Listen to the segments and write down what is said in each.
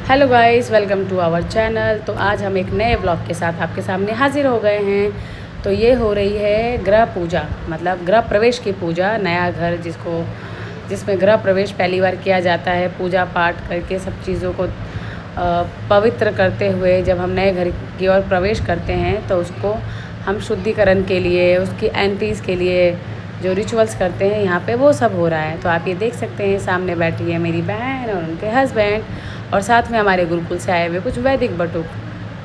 Hello guys, welcome to our channel. तो आज हम एक नए ब्लॉग के साथ आपके सामने हाजिर हो गए हैं। तो ये हो रही है गृह पूजा, मतलब गृह प्रवेश की पूजा। नया घर जिसमें गृह प्रवेश पहली बार किया जाता है, पूजा पाठ करके सब चीज़ों को पवित्र करते हुए जब हम नए घर की ओर प्रवेश करते हैं तो उसको हम शुद्धिकरण के लिए, उसकी एंट्रीज़ के लिए जो रिचुअल्स करते हैं यहाँ पे वो सब हो रहा है। तो आप ये देख सकते हैं, सामने बैठी है मेरी बहन और उनके हस्बैंड, और साथ में हमारे गुरुकुल से आए हुए कुछ वैदिक बटुक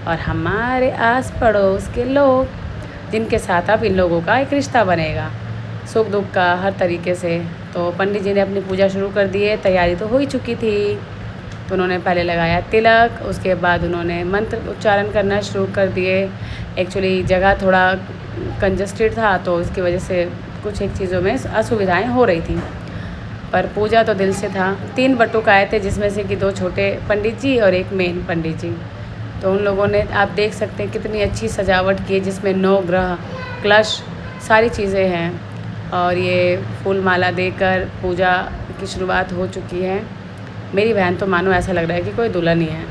और हमारे आस पड़ोस के लोग, जिनके साथ अब इन लोगों का एक रिश्ता बनेगा, सुख दुख का हर तरीके से। तो पंडित जी ने अपनी पूजा शुरू कर दी है। तैयारी तो हो ही चुकी थी। तो उन्होंने पहले लगाया तिलक, उसके बाद उन्होंने मंत्र उच्चारण करना शुरू कर दिए। एक्चुअली जगह थोड़ा कंजस्टेड था तो इसकी वजह से कुछ एक चीज़ों में असुविधाएं हो रही थी, पर पूजा तो दिल से था। 3 बटुक आए थे, जिसमें से कि 2 छोटे पंडित जी और एक मेन पंडित जी। तो उन लोगों ने, आप देख सकते हैं कितनी अच्छी सजावट की है, जिसमें 9 ग्रह, कलश, सारी चीज़ें हैं। और ये फूल माला देकर पूजा की शुरुआत हो चुकी है। मेरी बहन तो मानो ऐसा लग रहा है कि कोई दुल्हन ही है।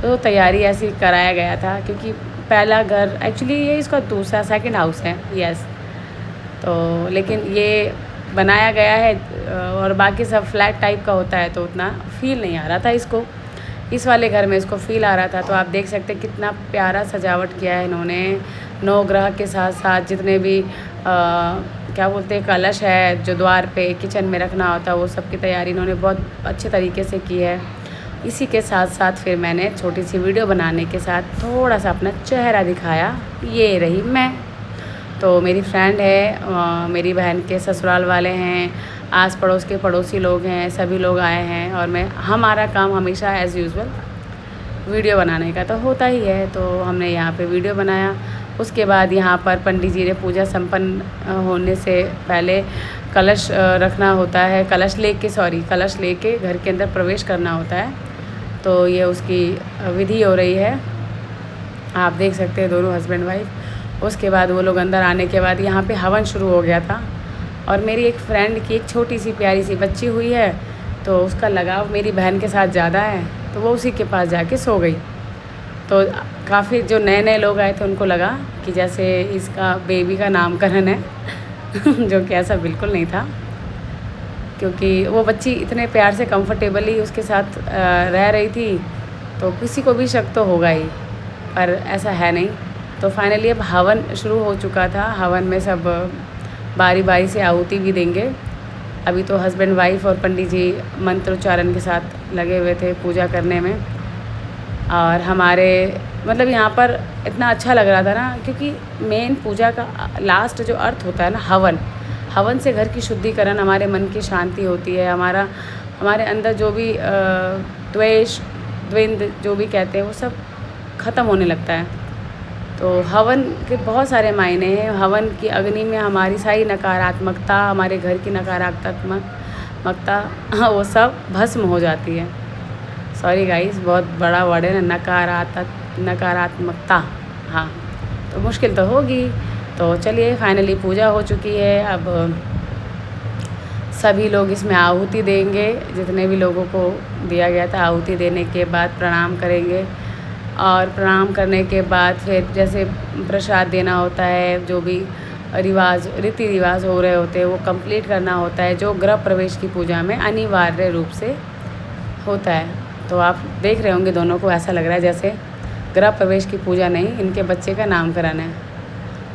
तो तैयारी ऐसी कराया गया था, क्योंकि पहला घर, एक्चुअली ये इसका दूसरा सेकंड हाउस है, यस। तो लेकिन ये बनाया गया है और बाकी सब फ्लैट टाइप का होता है, तो उतना फ़ील नहीं आ रहा था इसको। इस वाले घर में इसको फ़ील आ रहा था। तो आप देख सकते हैं कितना प्यारा सजावट किया है इन्होंने। 9 ग्रह के साथ साथ जितने भी क्या बोलते हैं, कलश है जो द्वार पे किचन में रखना होता है, वो सब की तैयारी इन्होंने बहुत अच्छे तरीके से की है। इसी के साथ साथ फिर मैंने छोटी सी वीडियो बनाने के साथ थोड़ा सा अपना चेहरा दिखाया। ये रही मैं। तो मेरी फ्रेंड है, मेरी बहन के ससुराल वाले हैं, आस पड़ोस के पड़ोसी लोग हैं, सभी लोग आए हैं। और हमारा काम हमेशा एज़ यूजुअल वीडियो बनाने का तो होता ही है। तो हमने यहाँ पे वीडियो बनाया। उसके बाद यहाँ पर पंडित जी ने पूजा संपन्न होने से पहले कलश रखना होता है, कलश लेके घर के अंदर प्रवेश करना होता है। तो ये उसकी विधि हो रही है, आप देख सकते हैं, दोनों हस्बैंड वाइफ। उसके बाद वो लोग अंदर आने के बाद यहाँ पे हवन शुरू हो गया था। और मेरी एक फ्रेंड की एक छोटी सी प्यारी सी बच्ची हुई है, तो उसका लगाव मेरी बहन के साथ ज़्यादा है, तो वो उसी के पास जाके सो गई। तो काफ़ी जो नए नए लोग आए थे उनको लगा कि जैसे इसका बेबी का नामकरण है जो कि ऐसा बिल्कुल नहीं था, क्योंकि वो बच्ची इतने प्यार से कंफर्टेबली उसके साथ रह रही थी, तो किसी को भी शक तो होगा ही, पर ऐसा है नहीं। तो फाइनली अब हवन शुरू हो चुका था। हवन में सब बारी बारी से आहुति भी देंगे। अभी तो हस्बैंड वाइफ और पंडित जी मंत्र उच्चारण के साथ लगे हुए थे पूजा करने में। और हमारे मतलब यहाँ पर इतना अच्छा लग रहा था ना, क्योंकि मेन पूजा का लास्ट जो अर्थ होता है ना, हवन से घर की शुद्धिकरण, हमारे मन की शांति होती है, हमारे अंदर जो भी द्वेष द्वंद्व जो भी कहते हैं वो सब ख़त्म होने लगता है। तो हवन के बहुत सारे मायने हैं। हवन की अग्नि में हमारी सारी नकारात्मकता, हमारे घर की नकारात्मकता वो सब भस्म हो जाती है। सॉरी गाइस, बहुत बड़ा वर्ड है ना, नकारात्मकता। हाँ, तो मुश्किल तो होगी। तो चलिए, फाइनली पूजा हो चुकी है। अब सभी लोग इसमें आहुति देंगे, जितने भी लोगों को दिया गया था। आहुति देने के बाद प्रणाम करेंगे, और प्रणाम करने के बाद फिर जैसे प्रसाद देना होता है, जो भी रीति रिवाज हो रहे होते हैं वो कंप्लीट करना होता है, जो गृह प्रवेश की पूजा में अनिवार्य रूप से होता है। तो आप देख रहे होंगे, दोनों को ऐसा लग रहा है जैसे गृह प्रवेश की पूजा नहीं, इनके बच्चे का नामकरण है।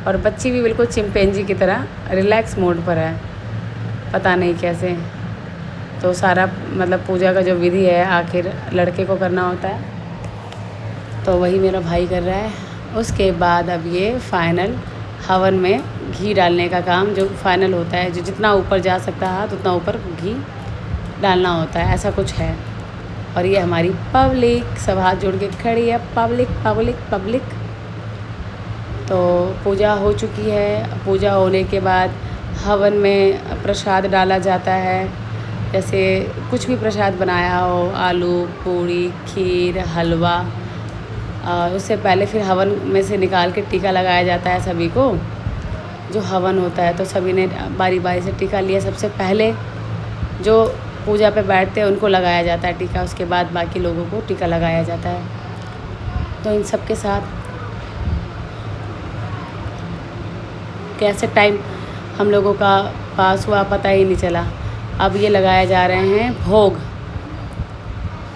और बच्ची भी बिल्कुल चिंपैंजी की तरह रिलैक्स मोड पर है, पता नहीं कैसे। तो सारा मतलब पूजा का जो विधि है आखिर लड़के को करना होता है, तो वही मेरा भाई कर रहा है। उसके बाद अब ये फाइनल हवन में घी डालने का काम जो फाइनल होता है, जो जितना ऊपर जा सकता है उतना ऊपर घी डालना होता है, ऐसा कुछ है। और ये हमारी पब्लिक सब हाथ जोड़ के खड़ी है, पब्लिक। तो पूजा हो चुकी है। पूजा होने के बाद हवन में प्रसाद डाला जाता है, जैसे कुछ भी प्रसाद बनाया हो, आलू पूड़ी, खीर, हलवा। उससे पहले फिर हवन में से निकाल के टीका लगाया जाता है सभी को, जो हवन होता है। तो सभी ने बारी बारी से टीका लिया। सबसे पहले जो पूजा पे बैठते हैं उनको लगाया जाता है टीका, उसके बाद बाकी लोगों को टीका लगाया जाता है। तो इन सब के साथ कैसे टाइम हम लोगों का पास हुआ पता ही नहीं चला। अब ये लगाए जा रहे हैं भोग।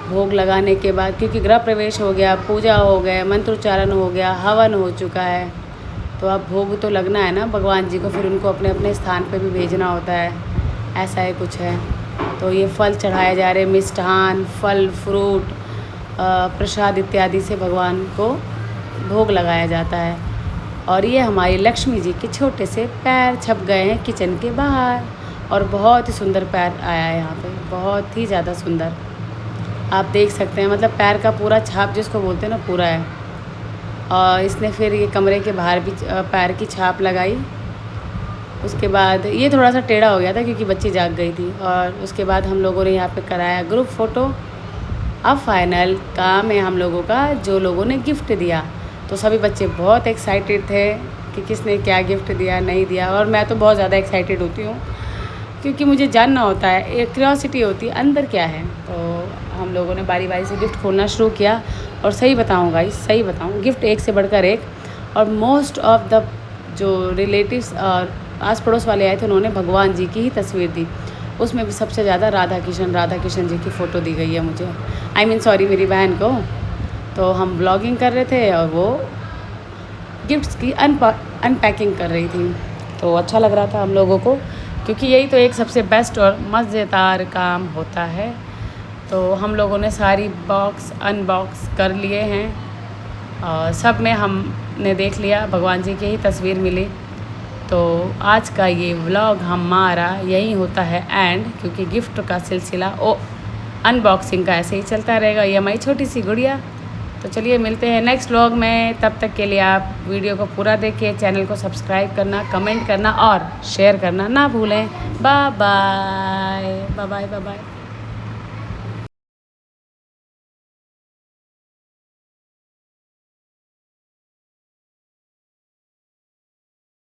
भोग लगाने के बाद, क्योंकि गृह प्रवेश हो गया, पूजा हो गया, मंत्रोच्चारण हो गया, हवन हो चुका है, तो अब भोग तो लगना है ना भगवान जी को, फिर उनको अपने अपने स्थान पे भी भेजना होता है, ऐसा ही कुछ है। तो ये फल चढ़ाए जा रहे हैं, मिष्ठान, फल, फ्रूट, प्रसाद इत्यादि से भगवान को भोग लगाया जाता है। और ये हमारी लक्ष्मी जी के छोटे से पैर छप गए हैं किचन के बाहर, और बहुत ही सुंदर पैर आया है यहाँ पे, बहुत ही ज़्यादा सुंदर। आप देख सकते हैं, मतलब पैर का पूरा छाप जिसको बोलते हैं ना, पूरा है। और इसने फिर ये कमरे के बाहर भी पैर की छाप लगाई। उसके बाद ये थोड़ा सा टेढ़ा हो गया था क्योंकि बच्ची जाग गई थी। और उसके बाद हम लोगों ने यहाँ पे कराया ग्रुप फ़ोटो। अब फाइनल काम है हम लोगों का, जो लोगों ने गिफ्ट दिया। तो सभी बच्चे बहुत एक्साइटेड थे कि किसने क्या गिफ्ट दिया, नहीं दिया। और मैं तो बहुत ज़्यादा एक्साइटेड होती हूँ क्योंकि मुझे जानना होता है, एक क्यूरियोसिटी होती है अंदर क्या है। तो हम लोगों ने बारी बारी से गिफ्ट खोलना शुरू किया। और सही बताऊँ गाइस, सही बताऊँ, गिफ्ट एक से बढ़कर एक। और मोस्ट ऑफ द जो रिलेटिव्स और आस पड़ोस वाले आए थे, उन्होंने भगवान जी की ही तस्वीर दी। उसमें भी सबसे ज़्यादा राधा किशन जी की फ़ोटो दी गई है मुझे, सॉरी मेरी बहन को। तो हम व्लॉगिंग कर रहे थे और वो गिफ्ट्स की अनपैकिंग कर रही थी। तो अच्छा लग रहा था हम लोगों को, क्योंकि यही तो एक सबसे बेस्ट और मज़ेदार काम होता है। तो हम लोगों ने सारी बॉक्स अनबॉक्स कर लिए हैं और सब में हमने देख लिया, भगवान जी की ही तस्वीर मिली। तो आज का ये व्लॉग हमारा यही होता है एंड, क्योंकि गिफ्ट का सिलसिला अनबॉक्सिंग का ऐसे ही चलता रहेगा। ये हमारी छोटी सी गुड़िया। तो चलिए मिलते हैं नेक्स्ट व्लॉग में, तब तक के लिए आप वीडियो को पूरा देखिए, चैनल को सब्सक्राइब करना, कमेंट करना और शेयर करना ना भूलें। Bye bye bye bye bye bye.